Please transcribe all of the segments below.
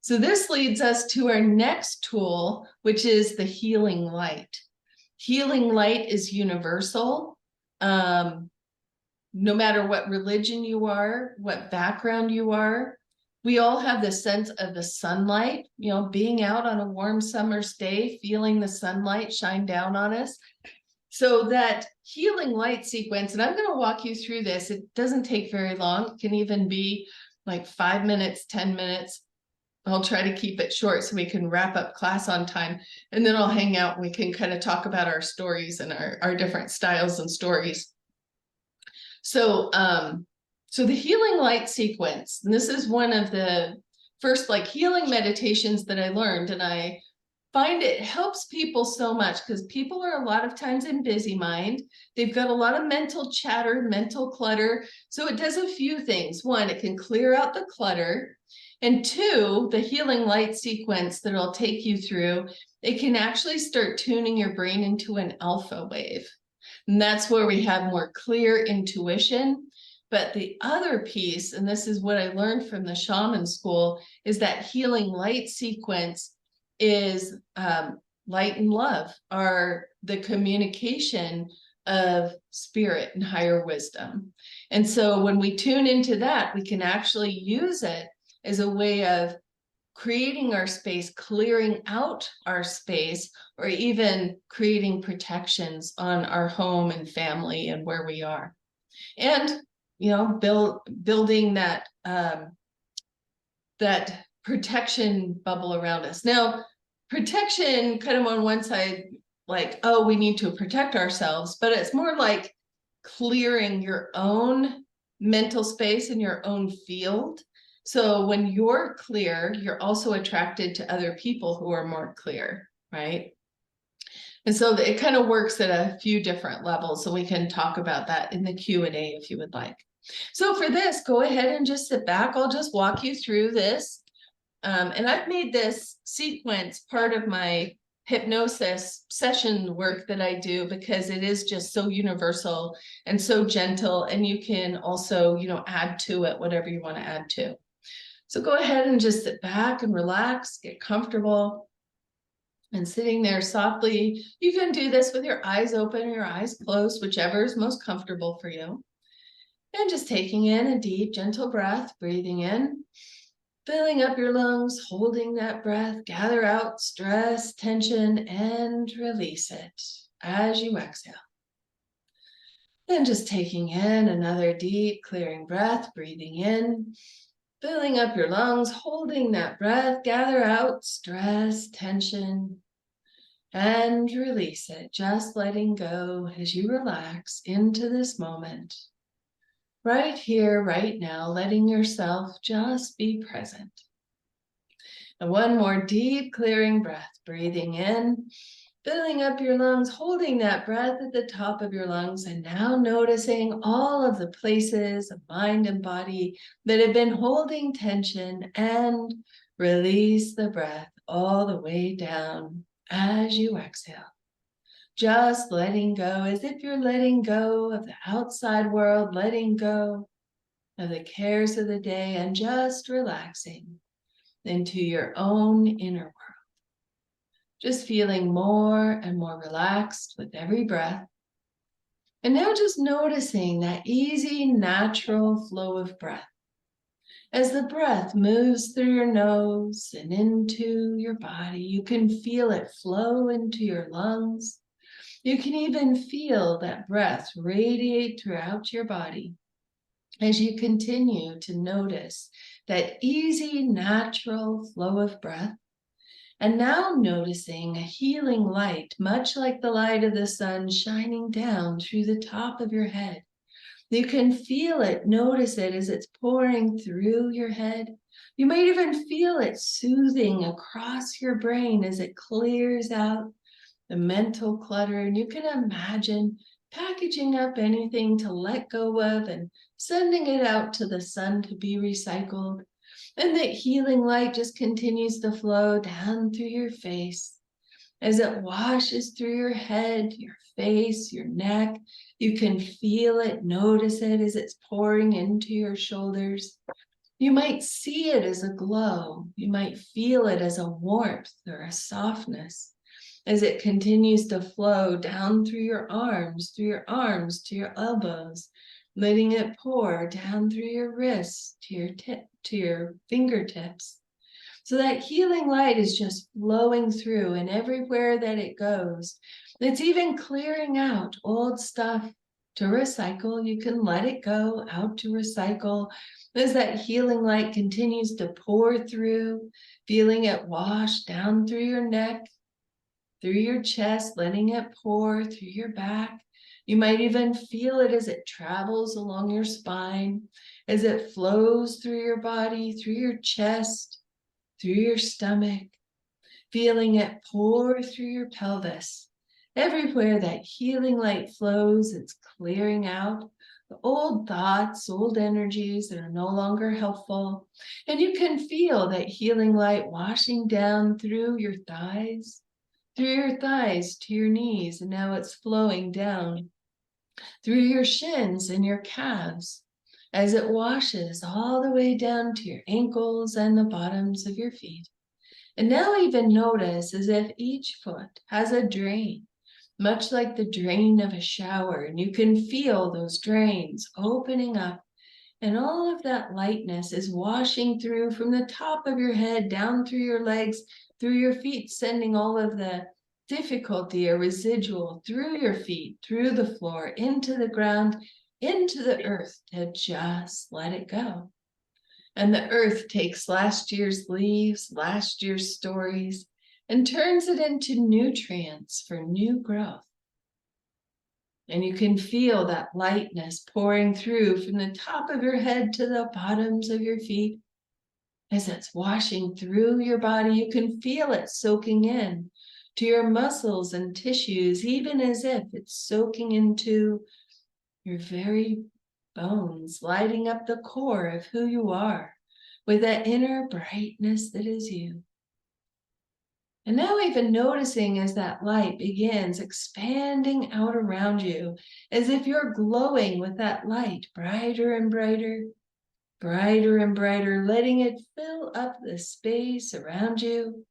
So this leads us to our next tool, which is the healing light. Healing light is universal. No matter what religion you are, what background you are, we all have the sense of the sunlight, being out on a warm summer's day, feeling the sunlight shine down on us. So that healing light sequence, and I'm going to walk you through this. It doesn't take very long. It can even be like 5 minutes, 10 minutes. I'll try to keep it short so we can wrap up class on time. And then I'll hang out and we can kind of talk about our stories and our different styles and stories. So, so the healing light sequence, and this is one of the first healing meditations that I learned, and I find it helps people so much because people are a lot of times in busy mind. They've got a lot of mental chatter, mental clutter. So it does a few things. One, it can clear out the clutter. And two, the healing light sequence that I'll take you through, it can actually start tuning your brain into an alpha wave. And that's where we have more clear intuition. But the other piece, and this is what I learned from the shaman school, is that healing light sequence is light and love are the communication of spirit and higher wisdom. And so when we tune into that, we can actually use it as a way of creating our space, clearing out our space, or even creating protections on our home and family and where we are. And, building that, that protection bubble around us. Now, protection kind of on one side, oh, we need to protect ourselves, but it's more like clearing your own mental space in your own field. So when you're clear, you're also attracted to other people who are more clear, right? And so it kind of works at a few different levels. So we can talk about that in the Q&A if you would like. So for this, go ahead and just sit back. I'll just walk you through this. And I've made this sequence part of my hypnosis session work that I do because it is just so universal and so gentle. And you can also, add to it whatever you want to add to. So go ahead and just sit back and relax, get comfortable. And sitting there softly, you can do this with your eyes open or your eyes closed, whichever is most comfortable for you. And just taking in a deep, gentle breath, breathing in, filling up your lungs, holding that breath, gather out stress, tension, and release it as you exhale. Then just taking in another deep, clearing breath, breathing in, filling up your lungs, holding that breath, gather out stress, tension, and release it. Just letting go as you relax into this moment. Right here, right now, letting yourself just be present. And one more deep clearing breath, breathing in, filling up your lungs, holding that breath at the top of your lungs, and now noticing all of the places of mind and body that have been holding tension, and release the breath all the way down as you exhale. Just letting go as if you're letting go of the outside world, letting go of the cares of the day, and just relaxing into your own inner world. Just feeling more and more relaxed with every breath. And now just noticing that easy, natural flow of breath. As the breath moves through your nose and into your body, you can feel it flow into your lungs. You can even feel that breath radiate throughout your body as you continue to notice that easy, natural flow of breath. And now noticing a healing light, much like the light of the sun shining down through the top of your head. You can feel it, notice it as it's pouring through your head. You might even feel it soothing across your brain as it clears out the mental clutter. And you can imagine packaging up anything to let go of and sending it out to the sun to be recycled. And that healing light just continues to flow down through your face as it washes through your head, your face, your neck. You can feel it, notice it as it's pouring into your shoulders. You might see it as a glow. You might feel it as a warmth or a softness as it continues to flow down through your arms to your elbows, letting it pour down through your wrists to your fingertips. So that healing light is just flowing through, and everywhere that it goes, it's even clearing out old stuff to recycle. You can let it go out to recycle as that healing light continues to pour through, feeling it wash down through your neck, through your chest, letting it pour through your back. You might even feel it as it travels along your spine, as it flows through your body, through your chest, through your stomach, feeling it pour through your pelvis. Everywhere that healing light flows, it's clearing out the old thoughts, old energies that are no longer helpful. And you can feel that healing light washing down through your thighs to your knees. And now it's flowing down through your shins and your calves as it washes all the way down to your ankles and the bottoms of your feet. And now even notice as if each foot has a drain, much like the drain of a shower, and you can feel those drains opening up, and all of that lightness is washing through from the top of your head, down through your legs, through your feet, sending all of the difficulty or residual through your feet, through the floor, into the ground, into the earth, to just let it go. And the earth takes last year's leaves, last year's stories, and turns it into nutrients for new growth. And you can feel that lightness pouring through from the top of your head to the bottoms of your feet. As it's washing through your body, you can feel it soaking in to your muscles and tissues, even as if it's soaking into your very bones, lighting up the core of who you are with that inner brightness that is you. And now even noticing as that light begins expanding out around you, as if you're glowing with that light, brighter and brighter, brighter and brighter, letting it fill up the space around you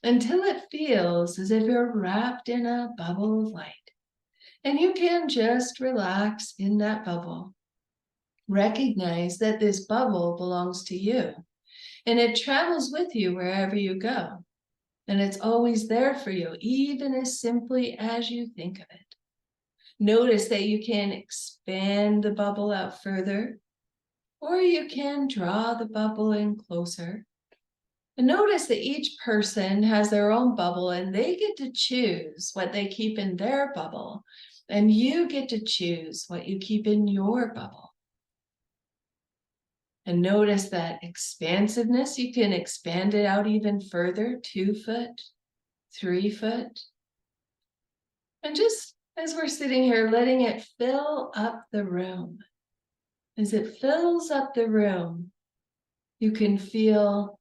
until it feels as if you're wrapped in a bubble of light. And you can just relax in that bubble. Recognize that this bubble belongs to you, and it travels with you wherever you go. And it's always there for you, even as simply as you think of it. Notice that you can expand the bubble out further, or you can draw the bubble in closer. And notice that each person has their own bubble, and they get to choose what they keep in their bubble. And you get to choose what you keep in your bubble. And notice that expansiveness. You can expand it out even further, 2 foot, 3 foot. And just as we're sitting here, letting it fill up the room. As it fills up the room, you can feel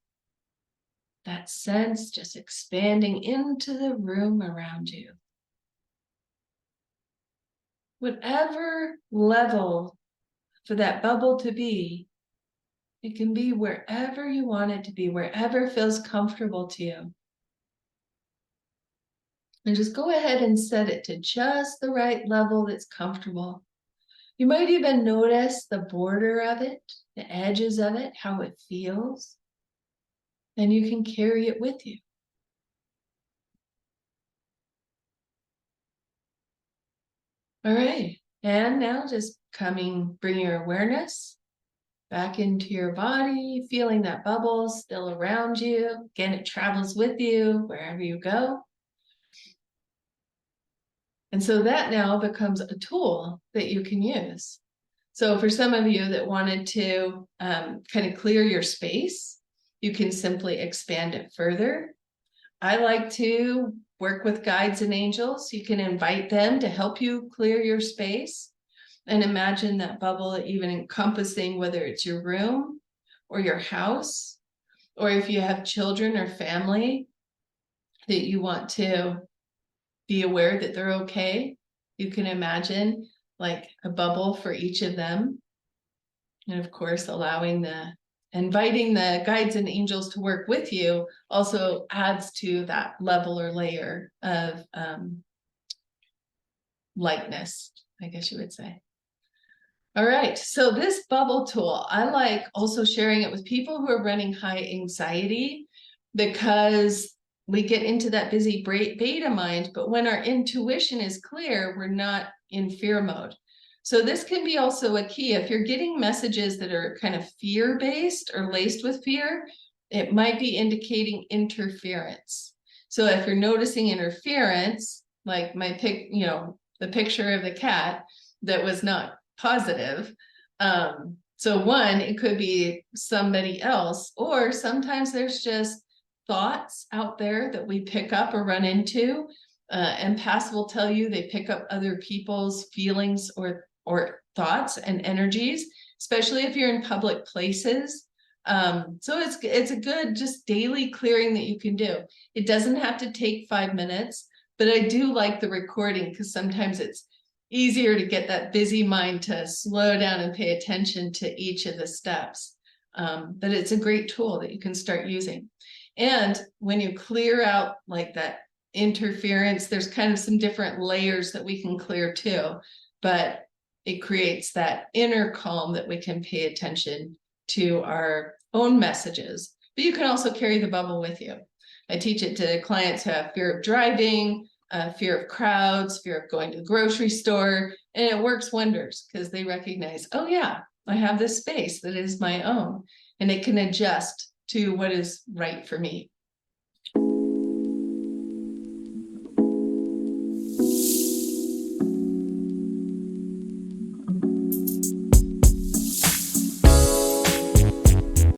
that sense just expanding into the room around you. Whatever level for that bubble to be, it can be wherever you want it to be, wherever feels comfortable to you. And just go ahead and set it to just the right level that's comfortable. You might even notice the border of it, the edges of it, how it feels. And you can carry it with you. All right, and now just bring your awareness back into your body, feeling that bubble still around you. Again, it travels with you wherever you go. And so that now becomes a tool that you can use. So for some of you that wanted to kind of clear your space, you can simply expand it further. I like to work with guides and angels. You can invite them to help you clear your space. And imagine that bubble even encompassing whether it's your room or your house, or if you have children or family that you want to be aware that they're okay, you can imagine like a bubble for each of them. And of course, allowing the inviting the guides and angels to work with you also adds to that level or layer of lightness, I guess you would say. All right, so this bubble tool, I like also sharing it with people who are running high anxiety, because we get into that busy beta mind, but when our intuition is clear, we're not in fear mode. So this can be also a key. If you're getting messages that are kind of fear-based or laced with fear, it might be indicating interference. So if you're noticing interference, like my the picture of the cat that was not positive. So one, it could be somebody else, or sometimes there's just thoughts out there that we pick up or run into. Empaths will tell you they pick up other people's feelings or thoughts and energies, especially if you're in public places. So it's a good just daily clearing that you can do. It doesn't have to take 5 minutes, but I do like the recording because sometimes it's easier to get that busy mind to slow down and pay attention to each of the steps. But it's a great tool that you can start using. And when you clear out like that interference, there's kind of some different layers that we can clear too, but it creates that inner calm that we can pay attention to our own messages. But you can also carry the bubble with you. I teach it to clients who have fear of driving, fear of crowds, fear of going to the grocery store, and it works wonders because they recognize, oh yeah, I have this space that is my own, and it can adjust to what is right for me.